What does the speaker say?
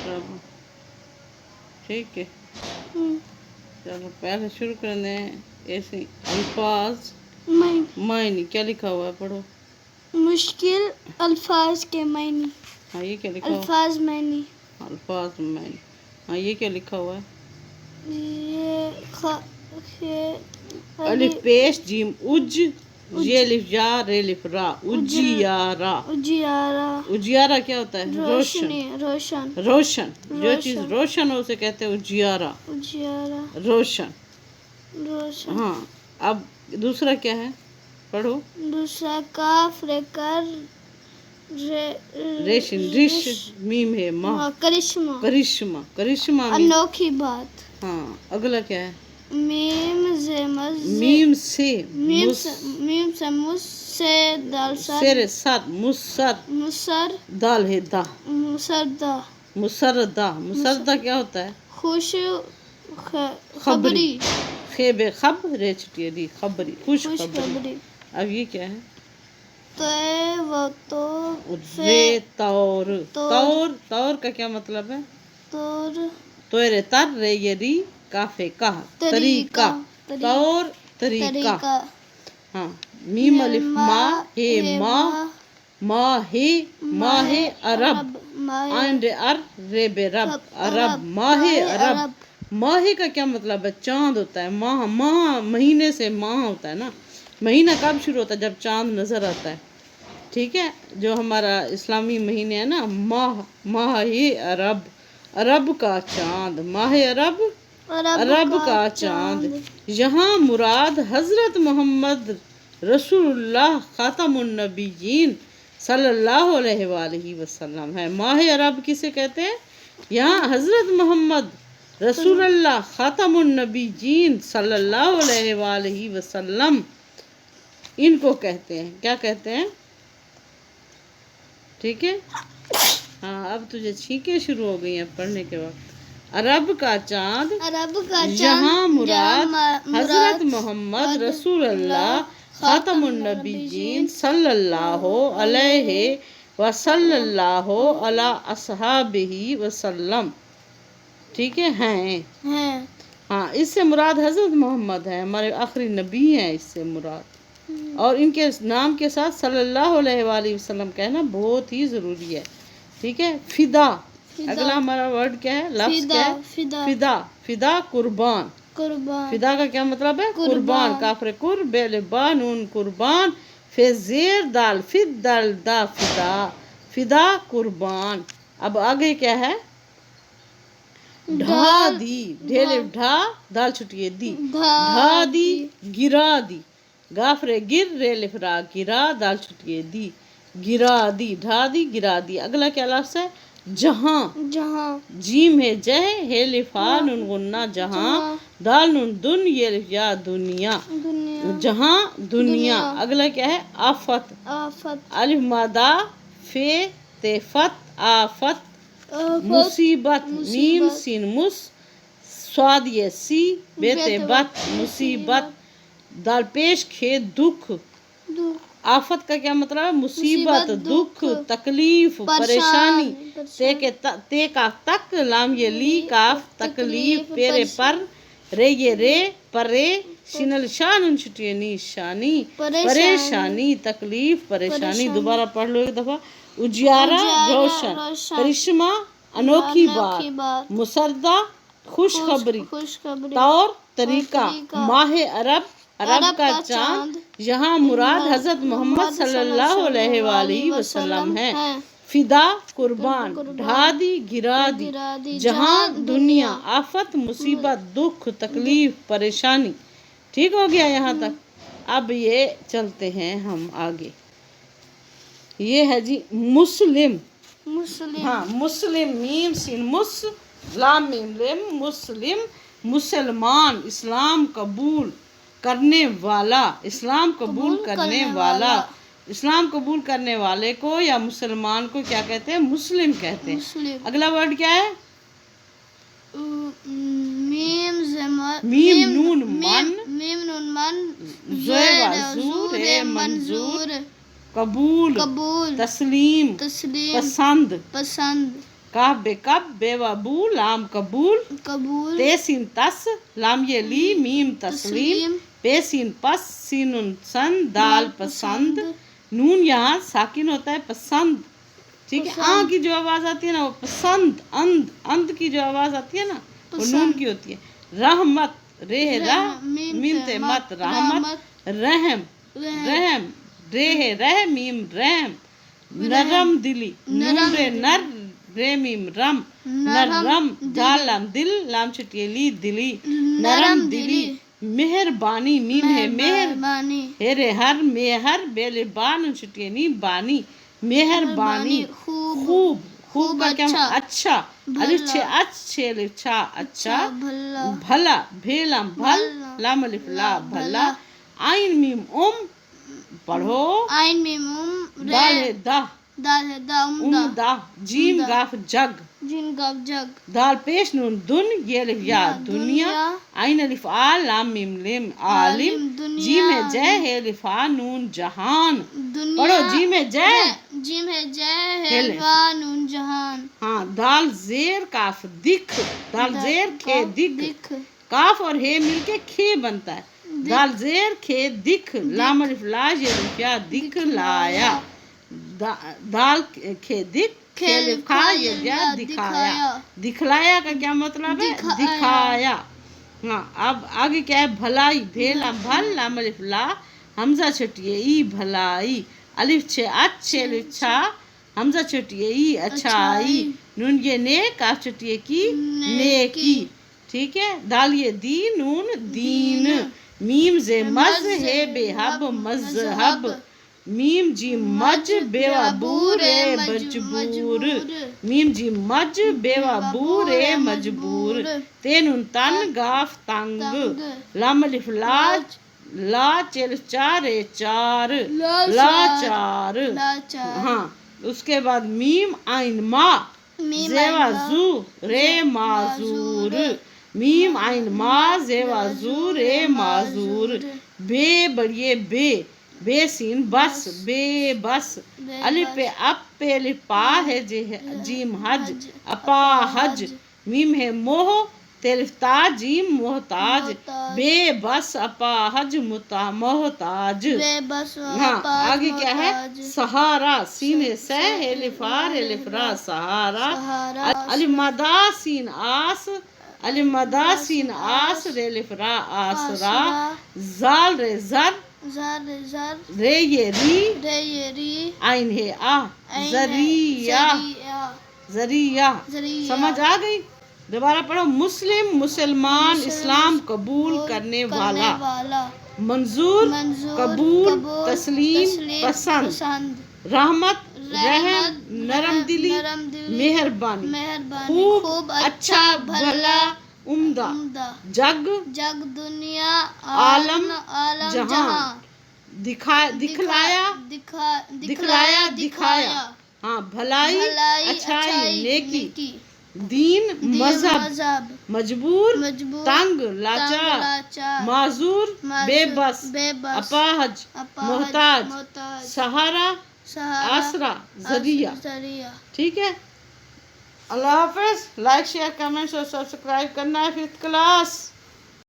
रब। ठीक है, चलो पहले शुरू करते हैं ऐसे अल्फाज मायनी। क्या लिखा हुआ है, पढ़ो। मुश्किल अल्फाज के मायने। हाँ, ये क्या लिखा हुआ? अल्फाज मायने। अल्फाज मायनी। हाँ, ये क्या लिखा हुआ है? ये अलिफ पेश जीम उज, ये अलिफ या रे अलिफ रा, उजियारा। उजियारा। उजियारा क्या होता है? रोशन। रोशन। रोशन, जो चीज रोशन हो उसे कहते हैं उजियारा। उजियारा। रोशन। रोशन। हाँ, अब दूसरा क्या है, पढ़ो। दूसरा काफ रे कर रेशिन रिश मीम है मा। करिश्मा। करिश्मा, करिश्मा मीम। अनोखी बात। हाँ, अगला क्या है? मीम से मस मीम से मीम से मुस से दाल सर सर मुसर मुसर दाल है दा। मुसरदा। मुसरदा, मुसरदा क्या होता है? खुश खबरी। खेबे खब रे छुटिए दी खबरी, खुश खबरी। अब ये क्या है? रे तौर। तौर, तौर का क्या मतलब है? तोरे तर रे ये री काफे का तरीका। तौर तरीका। हाँ, मीम अलिफ मा हे मा हे अरब। आइन रे अर रे बे रब, अरब। माहे अरब। माहे का क्या मतलब है? चांद होता है। माह महीने से माह होता है ना। महीना कब शुरू होता है? जब चांद नजर आता है। ठीक है, जो हमारा इस्लामी महीने है ना, माह ही अरब, अरब का चांद। माह अरब, अरब का चांद। यहाँ मुराद हजरत मोहम्मद रसूलुल्लाह खातमुन नबीयीन सल्लल्लाहु अलैहि वसल्लम है। माह अरब किसे कहते हैं? यहाँ हजरत मोहम्मद रसूलुल्लाह खातमुन नबीयीन सल्लल्लाहु अलैहि वसल्लम इनको कहते हैं। क्या कहते हैं? ठीक है। हाँ, अब तुझे छींके शुरू हो गई हैं पढ़ने के वक्त। अरब का चांद, यहाँ मुराद हजरत मोहम्मद रसूलुल्लाह खातमुन नबीयीन सल्लल्लाहु अलैहि वसल्लल्लाहु अला अस्हाबिही वसल्लम। ठीक है, हैं। हाँ, इससे मुराद हजरत मोहम्मद है, हमारे आखिरी नबी हैं इससे मुराद। और इनके नाम के साथ सल्लल्लाहु अलैहि वसल्लम कहना बहुत ही ज़रूरी है। ठीक है। फिदा, अगला हमारा वर्ड क्या है? लफ्ज़ क्या है? फिदा। फिदा कुर्बान। फिदा का क्या मतलब है? कुर्बान। काफरे कुर बेले बा नून कुर्बान, फेजेर दाल फिद दाल दा फिदा। फिदा कुर्बान। अब आगे क्या है? ढा दी, ढेले ढा दाल छुटिए दी, ढा दी गिरा दी। गाफरे गिर रे लिफरा गिरा दाल छुटिए दी, गिरा दी। ढा दी गिरा दी। अगला क्या लफ्ज़ है? जहाँ। जीम है जह, हे लिफा नुन गुन्ना जहाँ, दाल नुन दुन ये लिफा दुनिया, जहाँ दुनिया। अगला क्या है? आफत। अलिफ मादा फे तेफत आफत। मुसीबत, मीम सीन मुस स्वाद ये सी बेते बत मुसीबत। दाल पेश खे दुख। आफत का क्या मतलब है? मुसीबत, दुख, तकलीफ, परेशानी। ते का तक, लाम ये ली काफ तकलीफ, पेरे पर रे ये रे परे, शिनल शान छुटिए निशानी, परेशानी, तकलीफ, परेशानी। दोबारा पढ़ लो एक दफा। उजियारा रोशन, करिश्मा अनोखी बात, मुसरदा खुशखबरी, तौर तरीका, माह अरब अरब का चांद। यहाँ मुराद हजरत मोहम्मद सल्लल्लाहु अलैहि वसल्लम है। फिदा कुर्बान, ढा दी गिरा दी, जहाँ दुनिया, आफत मुसीबत दुख तकलीफ परेशानी। ठीक हो गया यहाँ तक। अब ये चलते हैं हम आगे। ये है जी मुस्लिम। हाँ, मुस्लिम, मीम सीन मुस लाम मीम लेम, मुस्लिम मुसलमान, इस्लाम कबूल करने वाला, इस्लाम कबूल करने वाला। इस्लाम कबूल करने वाले को या मुसलमान को क्या कहते हैं? मुस्लिम कहते हैं। अगला वर्ड क्या है? मीम नून मन, ज़े मंजूर, कबूल, तस्लीम, पसंद। काफ बे कब बे व बू लाम कबूल कबूल ते सीन तस लाम ये ली मीम तस्लीम पे सीन पस सीनुन सन दाल पसंद नून यहाँ साकिन होता है पसंद, ठीक है। आ की जो आवाज आती है ना वो पसंद, अंद अंद की जो आवाज आती है ना वो नून की होती है। रहमत रे रह मीम ते मत रहमत रहम रहम रे है रह मीम रहम नरम दिली नून रे नर रे मीम रम नरम दाल लाम दिल लाम छुटिए ली दिली नरम दिली मेहरबानी मीम है मेहर बानी हेरे हर मेहर बेले बान छुटिए नी बानी मेहरबानी खूब खूब खूब का क्या अच्छा, अच्छा अलिफ छे अच्छे अलिफ छा अच्छा भला भला भेलम भल लाम अलिफ ला भला आइन मीम पढ़ो आइन में मुम दाल है दा दाल है दा उम्दा जीम गाफ जग जिन गब जग दाल पेश नून दुन ये अलिफ या दुनिया आइन अलिफ आ लाम मीम लेम आलिम दुनिया जीम है जय है अलिफ आ नून जहान दुनिया पढ़ो जीम है जय जिम है जय है वा नून जहान हाँ दाल जेर काफ दिख दाल जेर खे दिख दिख काफ और हे मिलके खे बनता है दाल जेर खे दिख लाम अलिफ ला ये अलिफ या दिख लाया दाल खे दिख खे अलिफ खा ये या दिखाया दिखलाया का क्या मतलब है दिखाया। हाँ अब आगे क्या है भलाई भेला भल लाम अलिफ ला हमजा छुटिए ई भलाई अलिफ छे अच्छे अलिफ छा हमजा छुटिए ई अच्छाई नून ये ने काफ छुटिए की नेकी, ठीक है। दाल ये दी नून दीन मीम जे मज है बेहब मजहब मीम जी मज बेवा बूरे मजबूर मीम जी मज बेवा बूरे मजबूर तेनुन तन गाफ तंग लाम अलिफ लाज ला चेल चारे चार ला चार हाँ उसके बाद मीम आइन मा जेवा जू रे माजूर मीम आइन मा जेवा जू रे माजूर बे बढ़िए बे बेसीन बस बे बस अलिफ पे अप पे अलिफ पा है जे जीम हज अपा हज मीम है मोह तेलिफ्ता जीम मोहताज बे बस अपा हज मुता मोहताज। हाँ आगे क्या है सहारा सीने से एलिफार एलिफरा सहारा अलिफ मदा सीन आस अलिफ मदा सीन आस रेलिफरा आसरा जाल रे जर रे ये री आइन है आ जरिया जरिया समझ आ गई। दोबारा पढ़ो मुस्लिम मुसलमान इस्लाम कबूल करने वाला मंजूर कबूल तस्लीम पसंद रहमत रहम नरम दिली मेहरबानी खूब अच्छा भला उम्दा जग जग दुनिया आलम आलम जहां दिखलाया दिखाया हाँ भलाई अच्छाई नेकी दीन मजहब मजबूर तंग लाचार माजूर बेबस अपाहज मोहताज सहारा आसरा जरिया, ठीक है। अल्लाह हाफिज। लाइक शेयर कमेंट्स और सब्सक्राइब करना है 5th क्लास।